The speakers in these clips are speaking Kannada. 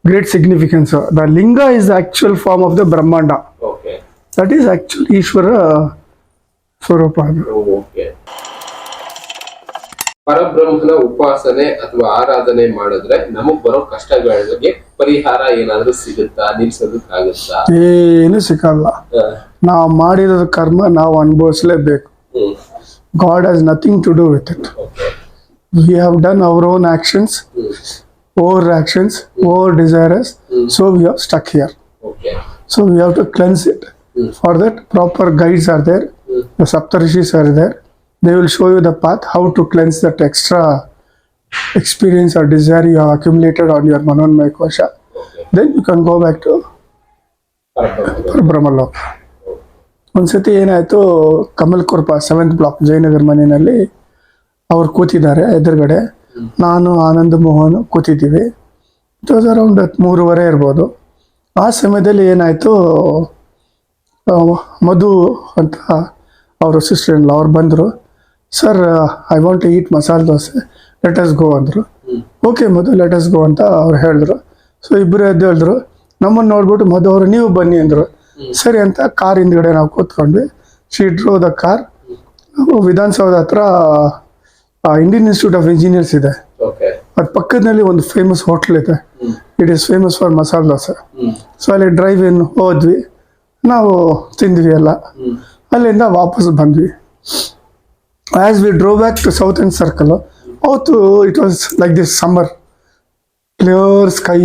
great significance. The linga is the actual form of the Brahmanda. Okay. That is actually Ishvara Swarupa. Okay. ಪರಬ್ರಹ್ಮನ ಉಪಾಸನೆ ಅಥವಾ ಆರಾಧನೆ ಮಾಡಿದ್ರೆ ನಮಗ್ ಬರೋ ಕಷ್ಟಗಳಿಗೆ ಪರಿಹಾರ ಏನಾದ್ರೂ ಸಿಗುತ್ತಾ, ನಿಲ್ಸೋದಕ್ಕಾಗುತ್ತಾ? ಏನು ಸಿಕ್ಕಲ್ಲ. ನಾವು ಮಾಡಿರೋ ಕರ್ಮ ನಾವು ಅನುಭವಿಸಲೇಬೇಕು. God has nothing to do with it. Okay. We have done our own actions, over actions, over desires, so we are stuck here. Okay. So we have to cleanse it. For that, proper guides are there. The Saptarishis are there. They will show you the path how to cleanse that extra experience or desire you have accumulated on your Manonmaya Kosha. Okay. Then you can go back to Brahmaloka. ಒಂದ್ಸತಿ ಏನಾಯ್ತು, ಕಮಲ್ ಕುರ್ಪ 7th ಬ್ಲಾಕ್ ಜಯನಗರ್ ಮನೆಯಲ್ಲಿ ಅವ್ರು ಕೂತಿದ್ದಾರೆ ಎದುರುಗಡೆ. ನಾನು ಆನಂದ್ ಮೋಹನ್ ಕೂತಿದ್ದೀವಿ. ಇಟ್ ವಾಸ್ ಅರೌಂಡ್ 3:30 ಇರ್ಬೋದು. ಆ ಸಮಯದಲ್ಲಿ ಏನಾಯಿತು, ಮಧು ಅಂತ ಅವ್ರ ಅಸಿಸ್ಟೆಂಟ್ ಅವ್ರು ಬಂದರು. Sir, I want to eat masala dosa, let us go ಅಂದರು. Okay Madhu, let us go ಅಂತ ಅವ್ರು ಹೇಳಿದ್ರು. ಸೊ ಇಬ್ಬರು ಎದ್ದು ಹೇಳಿದ್ರು. ನಮ್ಮನ್ನು ನೋಡ್ಬಿಟ್ಟು ಮಧು ಅವರು ನೀವು ಬನ್ನಿ ಅಂದರು. ಸರಿ ಅಂತ ಕಾರ್ ಹಿಂದ್ಗಡೆ ನಾವು ಕೂತ್ಕೊಂಡ್ವಿ. She drove the car. ನಾವು ವಿಧಾನಸೌಧ ಹತ್ರ ಇಂಡಿಯನ್ ಇನ್ಸ್ಟಿಟ್ಯೂಟ್ ಆಫ್ ಇಂಜಿನಿಯರ್ಸ್ ಇದೆ. ಅದ್ರ ಪಕ್ಕದಲ್ಲಿ ಒಂದು ಫೇಮಸ್ ಹೋಟ್ಲ್ ಇದೆ. It is famous for masala dosa. So ಅಲ್ಲಿ ಡ್ರೈವ್ ಇನ್ ಹೋದ್ವಿ, ನಾವು ತಿಂದ್ವಿ ಎಲ್ಲ. ಅಲ್ಲಿಂದ ವಾಪಸ್ ಬಂದ್ವಿ. As we drove back to South End Circle, ಅವತ್ತು it was like this summer, clear sky,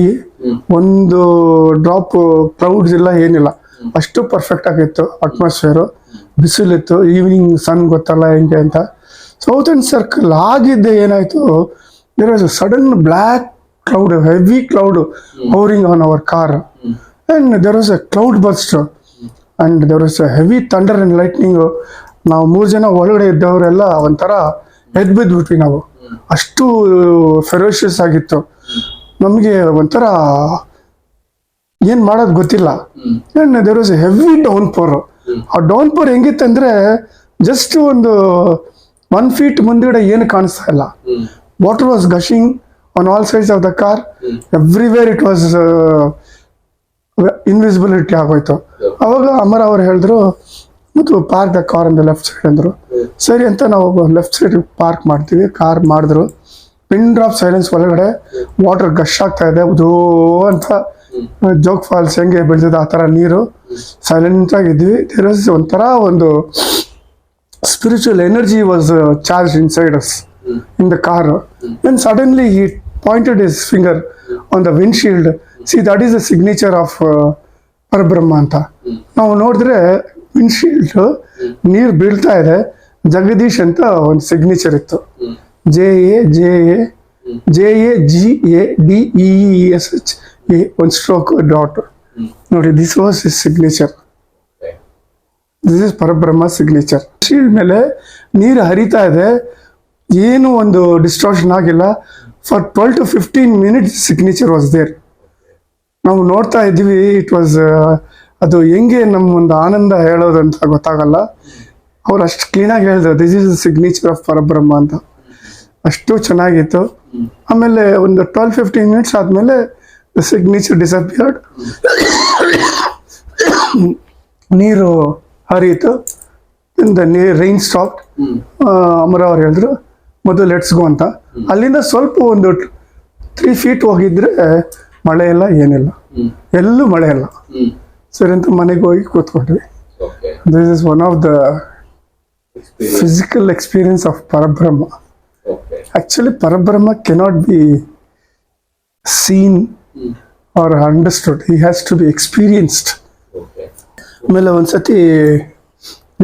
ಒಂದು ಡ್ರಾಪ್ ಕ್ಲೌಡ್ಸ್ ಇಲ್ಲ, ಏನಿಲ್ಲ, ಅಷ್ಟು ಪರ್ಫೆಕ್ಟ್ ಆಗಿತ್ತು ಅಟ್ಮಾಸ್ಫಿಯರು. ಬಿಸಿಲಿತ್ತು, ಈವ್ನಿಂಗ್ ಸನ್ ಗೊತ್ತಲ್ಲ ಹೆಂಗೆ ಅಂತ. ಸೌತ್ ಅಂಡ್ ಸರ್ಕಲ್ ಆಗಿದ್ದೆ ಏನಾಯಿತು, there was a sudden black cloud, heavy cloud hovering on our car, and there was a cloud burst and there was a heavy thunder and lightning. ನಾವು 3 ಜನ ಒಳಗಡೆ ಇದ್ದವರೆಲ್ಲ ಒಂಥರ ಎದ್ದು ಬಿದ್ದುಬಿಟ್ವಿ ನಾವು. ಅಷ್ಟು ಫೆರೋಷಿಯಸ್ ಆಗಿತ್ತು. ನಮಗೆ ಒಂಥರ ಏನು ಮಾಡೋದು ಗೊತ್ತಿಲ್ಲ. And there was a heavy downpour. ಆ ಡೌನ್ ಪೋರ್ ಹೆಂಗಿತ್ತಂದ್ರೆ ಜಸ್ಟ್ ಒಂದು 1 feet ಮುಂದ್ಗಡೆ ಏನು ಕಾಣಿಸ್ತಾ ಇಲ್ಲ. Water was gushing on all sides of the car. Everywhere it was invisibility ಆಗೋಯ್ತು. ಅವಾಗ ಅಮರ ಅವ್ರು ಹೇಳಿದ್ರು, ಮತ್ತು ಪಾರ್ಕ್ ದ ಕಾರ್ ಅಂದ ಲೆಫ್ಟ್ ಸೈಡ್ ಅಂದರು. ಸರಿ ಅಂತ ನಾವು ಲೆಫ್ಟ್ ಸೈಡ್ ಪಾರ್ಕ್ ಮಾಡ್ತೀವಿ. ಕಾರ್ ಮಾಡಿದ್ರು. ಪಿನ್ ಡ್ರಾಪ್ ಸೈಲೆನ್ಸ್ ಒಳಗಡೆ ವಾಟರ್ ಗಶ್ ಆಗ್ತಾ ಇದೆ, ಉದೋ ಅಂತ ಜೋಗ್ ಫಾಲ್ಸ್ ಹೆಂಗೆ ಬೆಳೆದಿದೆ ಆ ಥರ ನೀರು. ಸೈಲೆಂಟ್ ಆಗಿದ್ವಿ. ದೇರ್ ವಾಸ್ ಒಂಥರ ಒಂದು spiritual energy was charged inside us in the car. Then suddenly he pointed his finger on the windshield. See, that is the signature of Parabrahma anta. ನಾವು ನೋಡಿದ್ರೆ ವಿಂಡ್ಶೀಲ್ಡ್ ನೀರು ಬೀಳ್ತಾ ಇದೆ, ಜಗದೀಶ್ ಅಂತ ಒಂದು ಸಿಗ್ನೇಚರ್ ಇತ್ತು. JAGADESH ಒಂದು ಸ್ಟ್ರೋಕ್ ಡಾಟ್ ನೋಡಿ. This was his signature. This is Parabrahma signature. Shield ಮೇಲೆ ನೀರು ಹರಿತಾ ಇದೆ, ಏನು ಒಂದು ಡಿಸ್ಟ್ರಾಕ್ಷನ್ ಆಗಿಲ್ಲ. For 12 to 15 minutes signature was there. ನಾವು ನೋಡ್ತಾ ಇದ್ವಿ. ಇಟ್ ವಾಸ್ ಅದು ಹೆಂಗೆ ನಮ್ಮ ಒಂದು ಆನಂದ ಹೇಳೋದು ಅಂತ ಗೊತ್ತಾಗಲ್ಲ. ಅವ್ರು ಅಷ್ಟು ಕ್ಲೀನಾಗಿ ಹೇಳಿದ್ರು, this is the signature of ಪರಬ್ರಹ್ಮ ಅಂತ. ಅಷ್ಟು ಚೆನ್ನಾಗಿತ್ತು. ಆಮೇಲೆ ಒಂದು 12-15 minutes ಆದಮೇಲೆ ದ ಸಿಗ್ನೇಚರ್ ಡಿಸಪಿಯರ್ಡ್. ನೀರು ಹರಿಯಿತು. Rain stop. ಅಮರ ಅವ್ರು ಹೇಳಿದ್ರು, ಮೊದಲು ಲೆಟ್ಸ್ ಗೋ ಅಂತ. ಅಲ್ಲಿಂದ ಸ್ವಲ್ಪ ಒಂದು 3 feet ಹೋಗಿದ್ರೆ ಮಳೆ ಇಲ್ಲ, ಏನಿಲ್ಲ, ಎಲ್ಲೂ ಮಳೆ ಇಲ್ಲ. ಸರಿ ಅಂತ ಮನೆಗೆ ಹೋಗಿ ಕೂತ್ಕೊಂಡ್ವಿ. This is one of the physical experience of Parabrahma. Actually Parabrahma cannot be seen or understood, he has to be experienced. ಆಮೇಲೆ ಒಂದ್ಸತಿ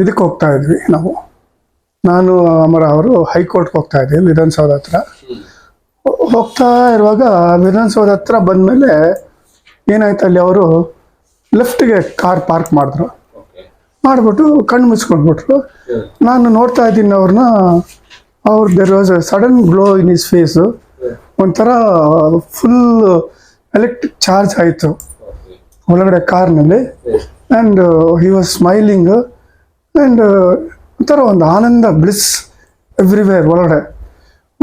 ಇದಕ್ಕೆ ಹೋಗ್ತಾ ಇದ್ವಿ ನಾನು ಅಮರ ಅವರು ಹೈಕೋರ್ಟ್ಗೆ ಹೋಗ್ತಾ ಇದ್ವಿ ವಿಧಾನಸೌಧ ಹತ್ರ. ಹೋಗ್ತಾ ಇರುವಾಗ ವಿಧಾನಸೌಧ ಹತ್ರ ಬಂದಮೇಲೆ ಏನಾಯ್ತು, ಅಲ್ಲಿ ಅವರು ಲೆಫ್ಟ್ಗೆ ಕಾರ್ ಪಾರ್ಕ್ ಮಾಡಿದ್ರು. ಮಾಡಿಬಿಟ್ಟು ಕಣ್ಣು ಮುಚ್ಕೊಂಡ್ಬಿಟ್ರು. ನಾನು ನೋಡ್ತಾ ಇದ್ದೀನಿ ಅವ್ರನ್ನ. There was a sudden glow in his face. ಒಂಥರ ಫುಲ್ ಎಲೆಕ್ಟ್ರಿಕ್ ಚಾರ್ಜ್ ಆಯಿತು ಒಳಗಡೆ ಕಾರ್ನಲ್ಲಿ. And he was smiling and ಒಂಥರ ಒಂದು ಆನಂದ, ಬ್ಲಿಸ್ ಎವ್ರಿವೇರ್ ಒಳಗಡೆ.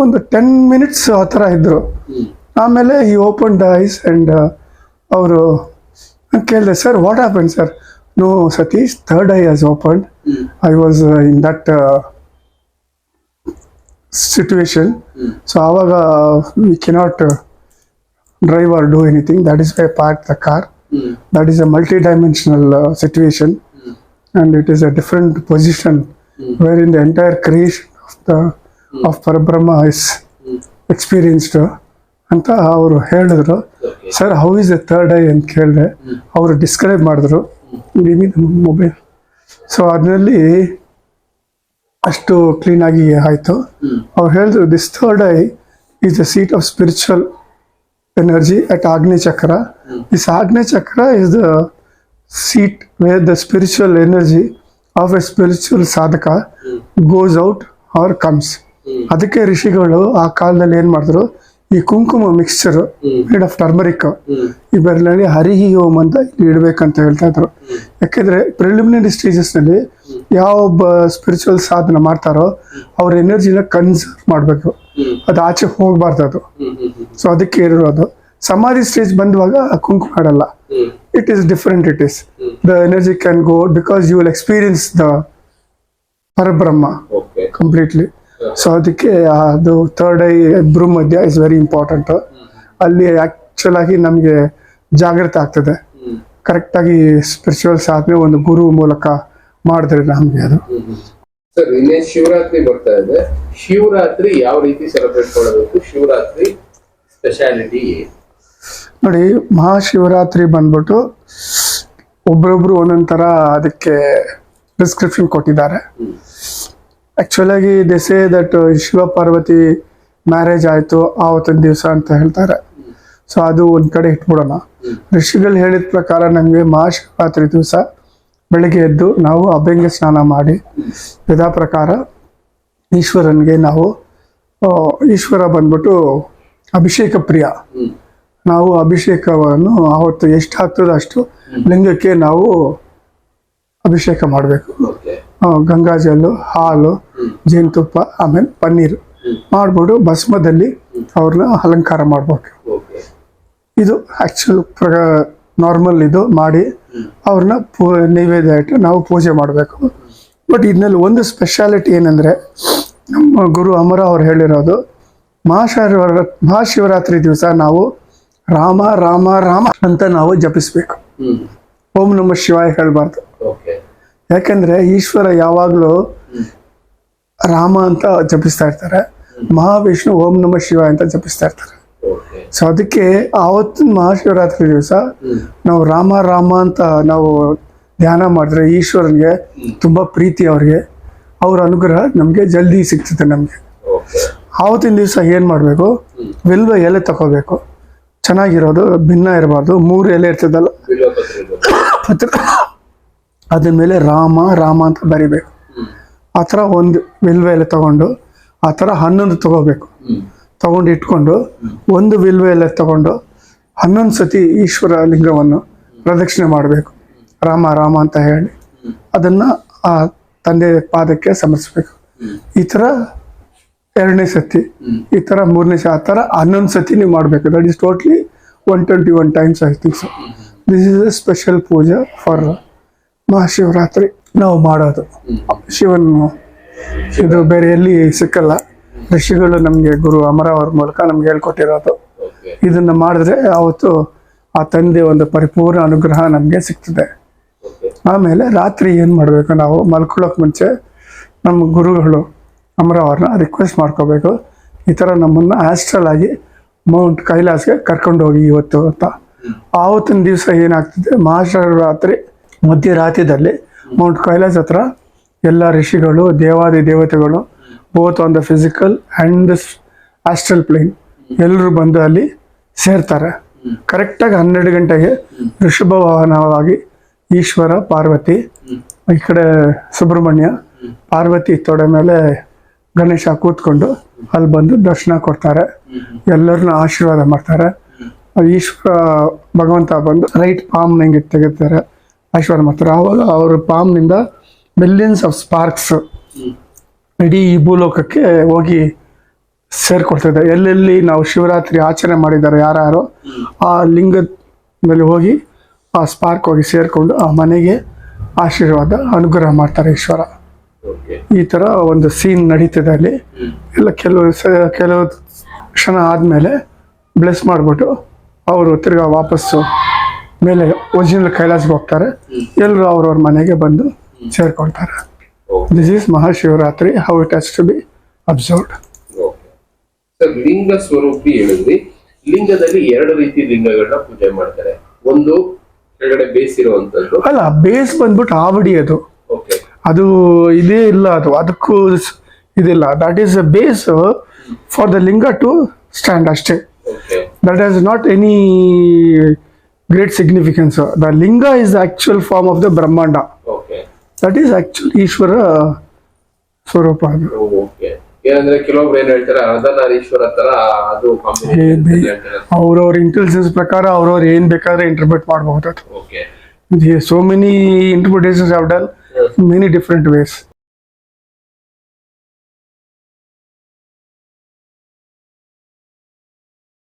ಒಂದು 10 minutes ಆ ಥರ ಇದ್ದರು. ಆಮೇಲೆ ಈ ಓಪನ್ ದ ಐಸ್ ಆ್ಯಂಡ್ ಅವರು ಕೇಳಿದೆ, sir what happen sir? No Satish, third eye has open. I was in that situation. So ಆವಾಗ we cannot drive or do anything. That is why I parked the car. That is a multi-dimensional situation, and it is a different position wherein the entire creation of Parabrahma is experienced. ಅಂತ ಅವರು ಹೇಳಿದ್ರು. Sir how is A third I ಅಂತ ಕೇಳಿದೆ. ಅವರು ಡಿಸ್ಕ್ರೈಬ್ ಮಾಡಿದ್ರು ಮೊಬೈಲ್. ಸೊ ಅದರಲ್ಲಿ ಅಷ್ಟು ಕ್ಲೀನಾಗಿ ಆಯಿತು. ಅವ್ರು ಹೇಳಿದ್ರು, this third I is the seat of spiritual energy at Agni Chakra. This Agni Chakra is the seat where the spiritual energy of a spiritual sadhaka goes out or comes. ಅದಕ್ಕೆ ಋಷಿಗಳು ಆ ಕಾಲದಲ್ಲಿ ಏನ್ ಮಾಡಿದ್ರು, ಈ ಕುಂಕುಮ ಮಿಕ್ಸ್ಚರ್ ಮೇಡ್ ಆಫ್ ಟರ್ಮರಿಕ್ ಇವೆರಡರಲ್ಲಿ ಹರಿಹಿ ಓಂ ಅಂತ ಇಡ್ಬೇಕಂತ ಹೇಳ್ತಾ ಇದ್ರು. ಯಾಕೆಂದ್ರೆ ಪ್ರಿಲಿಮಿನರಿ ಸ್ಟೇಜಸ್ ನಲ್ಲಿ ಯಾವೊಬ್ಬ ಸ್ಪಿರಿಚುವಲ್ ಸಾಧನ ಮಾಡ್ತಾರೋ ಅವ್ರ ಎನರ್ಜಿನ ಕನ್ಸರ್ವ್ ಮಾಡ್ಬೇಕು, ಅದು ಆಚೆ ಹೋಗ್ಬಾರ್ದು ಅದು. ಸೊ ಅದಕ್ಕೆ ಇರೋದು. ಸಮಾಧಿ ಸ್ಟೇಜ್ ಬಂದುವಾಗ ಕುಂಕುಮ ಆಡಲ್ಲ. It is different. It is the energy can go because you will experience the Parabrahma completely. So ಅದಕ್ಕೆ ಅದು ಥರ್ಡ್ ಐ ಇಬ್ರು ಮಧ್ಯ ಇಸ್ ವೆರಿ ಇಂಪಾರ್ಟೆಂಟ್. ಅಲ್ಲಿ ಆಕ್ಚುಲ್ ಆಗಿ ನಮಗೆ ಜಾಗೃತಿ ಆಗ್ತದೆ. ಕರೆಕ್ಟಾಗಿ ಸ್ಪಿರಿಚುವಲ್ ಸಾಧನೆ ಒಂದು ಗುರು ಮೂಲಕ ಮಾಡಿದ್ರೆ ನಮಗೆ ಅದು. ಸರ್ ಇನ್ನೇ ಶಿವರಾತ್ರಿ ಬರ್ತಾ ಇದೆ. ಶಿವರಾತ್ರಿ ಯಾವ ರೀತಿ ಸೆಲೆಬ್ರೇಟ್ ಮಾಡಬೇಕು? ಶಿವರಾತ್ರಿ ಸ್ಪೆಷಾಲಿಟಿ ನೋಡಿ, ಮಹಾಶಿವರಾತ್ರಿ ಬಂದ್ಬಿಟ್ಟು ಒಬ್ರೊಬ್ರು ಒಂದೊಂದ್ ತರ ಅದಕ್ಕೆ ಡಿಸ್ಕ್ರಿಪ್ಷನ್ ಕೊಟ್ಟಿದ್ದಾರೆ. ಆಕ್ಚುಲ್ ಆಗಿ say that Shiva Parvati marriage ಆಯ್ತು ಆವತ್ತಿನ ದಿವಸ ಅಂತ ಹೇಳ್ತಾರೆ. ಸೊ ಅದು ಒಂದ್ ಕಡೆ ಇಟ್ಬಿಡೋಣ. ಋಷಿಗಳು ಹೇಳಿದ ಪ್ರಕಾರ ನಮಗೆ ಮಹಾಶಿವರಾತ್ರಿ ದಿವಸ ಬೆಳಿಗ್ಗೆ ಎದ್ದು ನಾವು ಅಭ್ಯಂಗ ಸ್ನಾನ ಮಾಡಿ ಯಥಾ ಪ್ರಕಾರ ಈಶ್ವರನಿಗೆ ನಾವು ಈಶ್ವರ ಬಂದ್ಬಿಟ್ಟು ಅಭಿಷೇಕ ಪ್ರಿಯ. ನಾವು ಅಭಿಷೇಕವನ್ನು ಅವತ್ತು ಎಷ್ಟು ಆಗ್ತದೆ ಅಷ್ಟು ಲಿಂಗಕ್ಕೆ ನಾವು ಅಭಿಷೇಕ ಮಾಡಬೇಕು. ಗಂಗಾಜಲ್ಲು, ಹಾಲು, ಜೇನುತುಪ್ಪ, ಆಮೇಲೆ ಪನ್ನೀರು ಮಾಡ್ಬಿಟ್ಟು ಭಸ್ಮದಲ್ಲಿ ಅವ್ರನ್ನ ಅಲಂಕಾರ ಮಾಡ್ಬೇಕು. ಇದು ಆಕ್ಚುಲ್ ನಾರ್ಮಲ್ ಇದು ಮಾಡಿ ಅವ್ರನ್ನ ನೈವೇದ್ಯ ಇಟ್ಟು ನಾವು ಪೂಜೆ ಮಾಡಬೇಕು. ಬಟ್ ಇದರಲ್ಲಿ ಒಂದು ಸ್ಪೆಷಾಲಿಟಿ ಏನಂದ್ರೆ, ನಮ್ಮ ಗುರು ಅಮರ ಅವ್ರು ಹೇಳಿರೋದು, ಮಹಾಶಿವರಾತ್ರಿ ದಿವಸ ನಾವು ರಾಮ ರಾಮ ರಾಮ ಅಂತ ನಾವು ಜಪಿಸ್ಬೇಕು. ಓಂ ನಮಃ ಶಿವಾಯ ಹೇಳ್ಬಾರ್ದು. ಯಾಕಂದ್ರೆ ಈಶ್ವರ ಯಾವಾಗ್ಲೂ ರಾಮ ಅಂತ ಜಪಿಸ್ತಾ ಇರ್ತಾರೆ, ಮಹಾವಿಷ್ಣು ಓಂ ನಮಃ ಶಿವಾಯ ಅಂತ ಜಪಿಸ್ತಾ ಇರ್ತಾರೆ. ಸೊ ಅದಕ್ಕೆ ಆವತ್ತಿನ ಮಹಾಶಿವರಾತ್ರಿ ದಿವಸ ನಾವು ರಾಮ ರಾಮ ಅಂತ ನಾವು ಧ್ಯಾನ ಮಾಡಿದ್ರೆ ಈಶ್ವರನಿಗೆ ತುಂಬಾ ಪ್ರೀತಿ, ಅವ್ರಿಗೆ ಅವ್ರ ಅನುಗ್ರಹ ನಮ್ಗೆ ಜಲ್ದಿ ಸಿಗ್ತದೆ. ನಮ್ಗೆ ಆವತ್ತಿನ ದಿವಸ ಏನ್ ಮಾಡ್ಬೇಕು, ವಿಲ್ವ ಎಲೆ ತಗೋಬೇಕು, ಚೆನ್ನಾಗಿರೋದು, ಭಿನ್ನ ಇರಬಾರ್ದು. 3 ಎಲೆ ಇರ್ತದಲ್ಲ ಪತ್ರ, ಅದ್ರ ಮೇಲೆ ರಾಮ ರಾಮ ಅಂತ ಬರಿಬೇಕು. ಆ ಥರ ಒಂದು ವಿಲ್ವ ಎಲೆ ತಗೊಂಡು ಆ ಥರ 11 ತಗೋಬೇಕು. ತಗೊಂಡು ಇಟ್ಕೊಂಡು ಒಂದು ವಿಲ್ವ ಎಲೆ ತಗೊಂಡು 11 ಸತಿ ಈಶ್ವರ ಲಿಂಗವನ್ನು ಪ್ರದಕ್ಷಿಣೆ ಮಾಡಬೇಕು, ರಾಮ ರಾಮ ಅಂತ ಹೇಳಿ ಅದನ್ನ ಆ ತಂದೆ ಪಾದಕ್ಕೆ ಸಮರ್ಪಿಸಬೇಕು. ಈ ಥರ 2ನೇ ಸತಿ, ಈ ಥರ 3ನೇ ಸತಿ, ಆ ಥರ 11 ಸತಿ ನೀವು ಮಾಡಬೇಕು. That is totally 121 times I think so. This is a special ಪೂಜೆ ಫಾರ್ ಮಹಾಶಿವರಾತ್ರಿ ನಾವು ಮಾಡೋದು. ಶಿವನ್ ಇದು ಬೇರೆ ಎಲ್ಲಿ ಸಿಕ್ಕಲ್ಲ. ಋಷಿಗಳು ನಮಗೆ ಗುರು ಅಮರ ಅವ್ರ ಮೂಲಕ ನಮ್ಗೆ ಹೇಳ್ಕೊಟ್ಟಿರೋದು. ಇದನ್ನ ಮಾಡಿದ್ರೆ ಅವತ್ತು ಆ ತಂದೆ ಒಂದು ಪರಿಪೂರ್ಣ ಅನುಗ್ರಹ ನಮಗೆ ಸಿಗ್ತದೆ. ಆಮೇಲೆ ರಾತ್ರಿ ಏನು ಮಾಡಬೇಕು, ನಾವು ಮಲ್ಕೊಳ್ಳೋಕೆ ಮುಂಚೆ ನಮ್ಮ ಗುರುಗಳು ಅಮರ ಅವ್ರನ್ನ ರಿಕ್ವೆಸ್ಟ್ ಮಾಡ್ಕೋಬೇಕು, ಈ ಥರ ನಮ್ಮನ್ನು ಆಸ್ಟ್ರಲ್ ಆಗಿ ಮೌಂಟ್ ಕೈಲಾಸ್ಗೆ ಕರ್ಕೊಂಡು ಹೋಗಿ ಇವತ್ತು ಅಂತ. ಆವತ್ತಿನ ದಿವಸ ಏನಾಗ್ತದೆ, ಮಹಾಶಿವರಾತ್ರಿ ಮಧ್ಯರಾತ್ರಿದಲ್ಲಿ ಮೌಂಟ್ ಕೈಲಾಸ್ ಹತ್ರ ಎಲ್ಲ ಋಷಿಗಳು, ದೇವಾದಿ ದೇವತೆಗಳು, both on the physical and the astral plane ಎಲ್ಲರೂ ಬಂದು ಅಲ್ಲಿ ಸೇರ್ತಾರೆ. ಕರೆಕ್ಟಾಗಿ 12 ಗಂಟೆಗೆ ಋಷಭ ವಾಹನವಾಗಿ ಈಶ್ವರ, ಪಾರ್ವತಿ, ಈ ಕಡೆ ಸುಬ್ರಹ್ಮಣ್ಯ, ಪಾರ್ವತಿ ತೊಡೆ ಮೇಲೆ ಗಣೇಶ ಕೂತ್ಕೊಂಡು ಅಲ್ಲಿ ಬಂದು ದರ್ಶನ ಕೊಡ್ತಾರೆ, ಎಲ್ಲರನ್ನ ಆಶೀರ್ವಾದ ಮಾಡ್ತಾರೆ. ಈಶ್ವರ ಭಗವಂತ ಬಂದು ರೈಟ್ ಪಾಮ್ ಹಿಂಗೆ ತೆಗಿತಾರೆ, ಆಶೀರ್ವಾದ ಮಾಡ್ತಾರೆ. ಆವಾಗ ಅವ್ರ ಪಾಮ್ನಿಂದ ಮಿಲಿಯನ್ಸ್ ಆಫ್ ಸ್ಪಾರ್ಕ್ಸ್ ಇಡೀ ಈ ಭೂಲೋಕಕ್ಕೆ ಹೋಗಿ ಸೇರ್ಕೊಳ್ತದೆ. ಎಲ್ಲೆಲ್ಲಿ ನಾವು ಶಿವರಾತ್ರಿ ಆಚರಣೆ ಮಾಡಿದ್ದಾರೆ ಯಾರ್ಯಾರು ಆ ಲಿಂಗದಲ್ಲಿ ಹೋಗಿ ಆ ಸ್ಪಾರ್ಕ್ ಹೋಗಿ ಸೇರ್ಕೊಂಡು ಆ ಮನೆಗೆ ಆಶೀರ್ವಾದ ಅನುಗ್ರಹ ಮಾಡ್ತಾರೆ ಈಶ್ವರ. ಓಕೆ. ಈ ತರ ಒಂದು ಸೀನ್ ನಡೀತದೆ ಅಲ್ಲಿ. ಎಲ್ಲ ಕೆಲವು ಕ್ಷಣ ಆದ್ಮೇಲೆ ಬ್ಲೆಸ್ ಮಾಡ್ಬಿಟ್ಟು ಅವರು ತಿರ್ಗಾ ವಾಪಸ್ಸು ಮೇಲೆ ಒರಿಜಿನಲ್ ಕೈಲಾಸಕ್ಕೆ ಹೋಗ್ತಾರೆ. ಎಲ್ಲರೂ ಅವ್ರವ್ರ ಮನೆಗೆ ಬಂದು ಸೇರ್ಕೊಳ್ತಾರೆ. This is Mahashivaratri, how it has to be observed. Sir, ಲಿಂಗ ಸ್ವರೂಪಿ ಹೇಳಿದ್ರಿ. ಲಿಂಗದಲ್ಲಿ 2 ರೀತಿ ಲಿಂಗಗಳನ್ನ ಪೂಜೆ ಮಾಡ್ತಾರೆ. ಒಂದು ಕೆಳಗಡೆ ಬೇಸ್ ಇರುವಂತದ್ದು. ಅಲ್ಲ, ಬೇಸ್ ಬಂದ್ಬಿಟ್ಟು ಆವಡಿ ಅದು. ಓಕೆ. ಅದು ಇದೇ ಇಲ್ಲ, ಅದಕ್ಕೂ ಇದಿಲ್ಲ. That is a base for the linga to stand ಅಷ್ಟೇ. Okay. That has not any great significance. The linga is the actual form of the Brahmanda. Okay. That is actual Ishwara ಸ್ವರೂಪ ಅದು. ಓಕೆ. ಏನಂದ್ರೆ ಕೆಲವೊಬ್ರು ಏನ್ ಹೇಳ್ತಾರೆ, ಅರ್ಧನಾರೀಶ್ವರ ತರ ಅದು ಅವ್ರವ್ರ ಇಂಟೆಲಿಜೆನ್ಸ್ ಪ್ರಕಾರ ಅವ್ರವ್ರು ಏನ್ ಬೇಕಾದ್ರೆ ಇಂಟರ್ಪ್ರಿಟ್ ಮಾಡಬಹುದು. Okay. So many interpretations have done many different ways.